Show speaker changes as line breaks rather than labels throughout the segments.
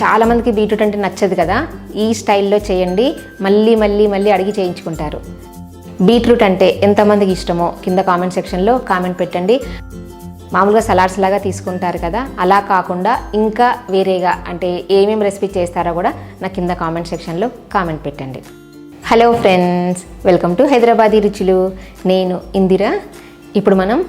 చాలామందికి బీట్రూట్ అంటే నచ్చదు కదా, ఈ స్టైల్లో చేయండి, మళ్ళీ మళ్ళీ మళ్ళీ అడిగి చేయించుకుంటారు. బీట్రూట్ అంటే ఎంతమందికి ఇష్టమో కింద కామెంట్ సెక్షన్లో కామెంట్ పెట్టండి. మామూలుగా సలాడ్స్ లాగా తీసుకుంటారు కదా, అలా కాకుండా ఇంకా వేరేగా అంటే ఏమేమి రెసిపీ చేస్తారో కూడా నా కింద కామెంట్ సెక్షన్లో కామెంట్ పెట్టండి. Hello friends, welcome to Hyderabadi రుచులు. నేను ఇందిర. ఇప్పుడు మనం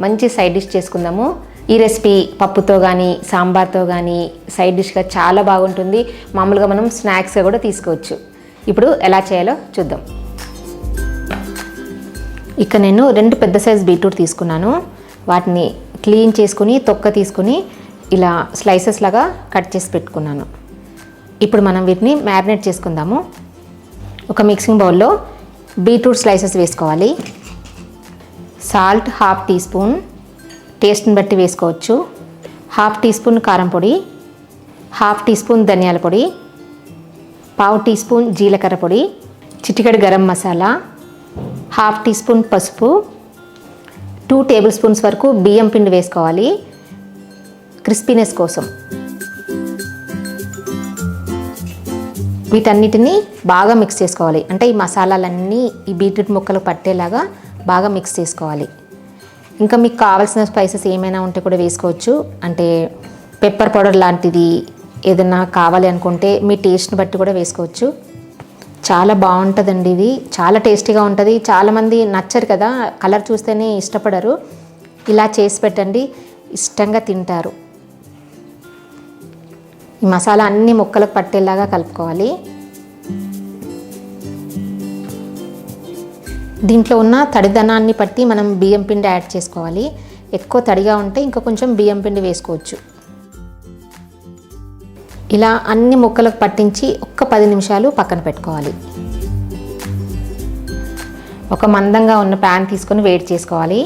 మంచి సైడ్ డిష్ చేసుకుందాము. ఈ రెసిపీ పప్పుతో కానీ సాంబార్తో కానీ సైడ్ డిష్గా చాలా బాగుంటుంది. మామూలుగా మనం స్నాక్స్గా కూడా తీసుకోవచ్చు. ఇప్పుడు ఎలా చేయాలో చూద్దాం. ఇక నేను 2 పెద్ద సైజ్ బీట్రూట్ తీసుకున్నాను. వాటిని క్లీన్ చేసుకుని తొక్క తీసుకుని ఇలా స్లైసెస్ లాగా కట్ చేసి పెట్టుకున్నాను. ఇప్పుడు మనం వీటిని మ్యారినేట్ చేసుకుందాము. ఒక మిక్సింగ్ బౌల్లో బీట్రూట్ స్లైసెస్ వేసుకోవాలి. సాల్ట్ 1/2 టీ స్పూన్, టేస్ట్ని బట్టి వేసుకోవచ్చు. 1/2 టీ స్పూన్ కారం పొడి, 1/2 టీ స్పూన్ ధనియాల పొడి, 1/2 టీ స్పూన్ జీలకర్ర పొడి, చిటికెడు గరం మసాలా, 1/2 టీ స్పూన్ పసుపు, 2 టేబుల్ స్పూన్స్ వరకు బియ్యం పిండి వేసుకోవాలి క్రిస్పీనెస్ కోసం. వీటన్నిటిని బాగా మిక్స్ చేసుకోవాలి. అంటే ఈ మసాలాలన్నీ ఈ బీట్రూట్ ముక్కలు పట్టేలాగా బాగా మిక్స్ చేసుకోవాలి. ఇంకా మీకు కావాల్సిన స్పైసెస్ ఏమైనా ఉంటే కూడా వేసుకోవచ్చు. అంటే పెప్పర్ పౌడర్ లాంటిది ఏదైనా కావాలి అనుకుంటే మీ టేస్ట్ని బట్టి కూడా వేసుకోవచ్చు. చాలా బాగుంటుందండి. ఇది చాలా టేస్టీగా ఉంటుంది. చాలామంది నచ్చరు కదా, కలర్ చూస్తేనే ఇష్టపడరు. ఇలా చేసి పెట్టండి, ఇష్టంగా తింటారు. ఈ మసాలా అన్ని ముక్కలకు పట్టేలాగా కలుపుకోవాలి. దీంట్లో ఉన్న తడిదనాన్ని బట్టి మనం బియ్యం పిండి యాడ్ చేసుకోవాలి. ఎక్కువ తడిగా ఉంటే ఇంకా కొంచెం బియ్యం పిండి వేసుకోవచ్చు. ఇలా అన్ని ముక్కలకు పట్టించి ఒక్క 10 నిమిషాలు పక్కన పెట్టుకోవాలి. ఒక మందంగా ఉన్న ప్యాన్ తీసుకొని వేడి చేసుకోవాలి.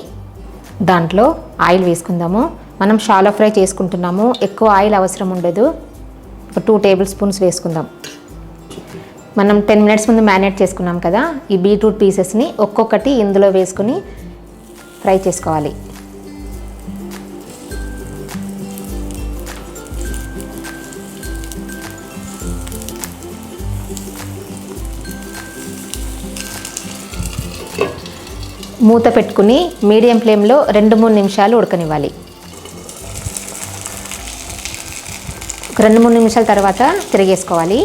దాంట్లో ఆయిల్ వేసుకుందాము. మనం షాలో ఫ్రై చేసుకుంటున్నాము, ఎక్కువ ఆయిల్ అవసరం ఉండదు. ఒక 2 టేబుల్ స్పూన్స్ వేసుకుందాం. మనం 10 మినిట్స్ ముందు మ్యారినేట్ చేసుకున్నాం కదా, ఈ బీట్రూట్ పీసెస్ని ఒక్కొక్కటి ఇందులో వేసుకుని ఫ్రై చేసుకోవాలి. మూత పెట్టుకుని మీడియం ఫ్లేమ్లో 2-3 నిమిషాలు ఉడకనివ్వాలి. 2-3 నిమిషాల తర్వాత తిరిగేసుకోవాలి.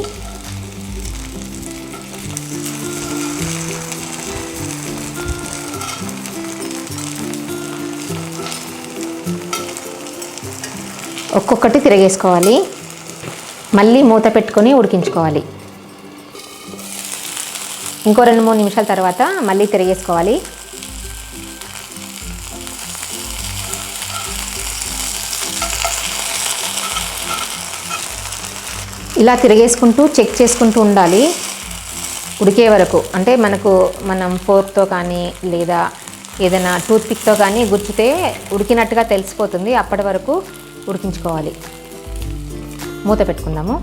ఒక్కొక్కటి తిరిగేసుకోవాలి. మళ్ళీ మూత పెట్టుకొని ఉడికించుకోవాలి. ఇంకో 2-3 నిమిషాల తర్వాత మళ్ళీ తిరిగేసుకోవాలి. ఇలా తిరిగేసుకుంటూ చెక్ చేసుకుంటూ ఉండాలి ఉడికే వరకు. అంటే మనం ఫోర్క్తో కానీ లేదా ఏదైనా టూత్పిక్తో కానీ గుచ్చితే ఉడికినట్టుగా తెలిసిపోతుంది. అప్పటి వరకు ఉడికించుకోవాలి. మూత పెట్టుకుందాము.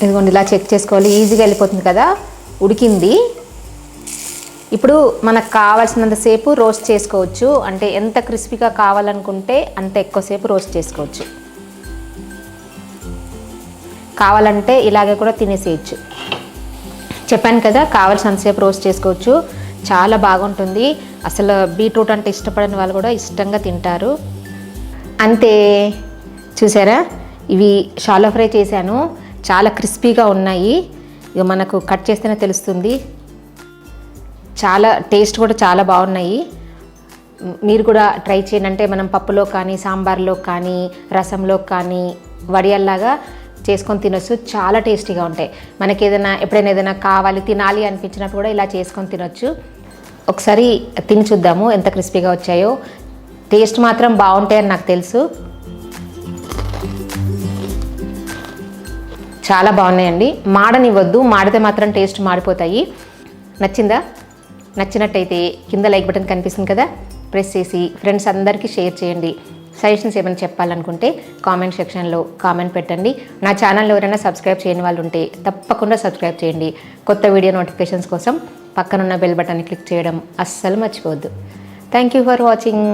ఇదిగోండి, ఇలా చెక్ చేసుకోవాలి. ఈజీగా వెళ్ళిపోతుంది కదా, ఉడికింది. ఇప్పుడు మనకు కావాల్సినంతసేపు రోస్ట్ చేసుకోవచ్చు. అంటే ఎంత క్రిస్పీగా కావాలనుకుంటే అంత ఎక్కువసేపు రోస్ట్ చేసుకోవచ్చు. కావాలంటే ఇలాగే కూడా తినేసేయచ్చు. చెప్పాను కదా, కావాల్సినంతసేపు రోస్ట్ చేసుకోవచ్చు. చాలా బాగుంటుంది. అసలు బీట్రూట్ అంటే ఇష్టపడని వాళ్ళు కూడా ఇష్టంగా తింటారు. అంతే, చూసారా, ఇవి షాలో ఫ్రై చేశాను. చాలా క్రిస్పీగా ఉన్నాయి. ఇక మనకు కట్ చేస్తేనే తెలుస్తుంది. చాలా టేస్ట్ కూడా చాలా బాగున్నాయి. మీరు కూడా ట్రై చేయండి. అంటే మనం పప్పులో కానీ సాంబార్లో కానీ రసంలో కానీ వడియాల్లాగా చేసుకొని తినొచ్చు. చాలా టేస్టీగా ఉంటాయి. మనకి ఎప్పుడైనా ఏదైనా కావాలి తినాలి అనిపించినప్పుడు కూడా ఇలా చేసుకొని తినొచ్చు. ఒకసారి తిని చూద్దాము ఎంత క్రిస్పీగా వచ్చాయో. టేస్ట్ మాత్రం బాగుంటాయని నాకు తెలుసు. చాలా బాగున్నాయండి. మాడనివ్వద్దు, మాడితే మాత్రం టేస్ట్ మాడిపోతాయి. నచ్చిందా? నచ్చినట్టయితే కింద లైక్ బటన్ కనిపిస్తుంది కదా, ప్రెస్ చేసి ఫ్రెండ్స్ అందరికీ షేర్ చేయండి. సజెషన్స్ ఏమైనా చెప్పాలనుకుంటే కామెంట్ సెక్షన్లో కామెంట్ పెట్టండి. నా ఛానల్లో ఎవరైనా సబ్స్క్రైబ్ చేయని వాళ్ళు ఉంటే తప్పకుండా సబ్స్క్రైబ్ చేయండి. కొత్త వీడియో నోటిఫికేషన్స్ కోసం పక్కనున్న బెల్ బటన్ని క్లిక్ చేయడం అస్సలు మర్చిపోవద్దు. Thank you for watching.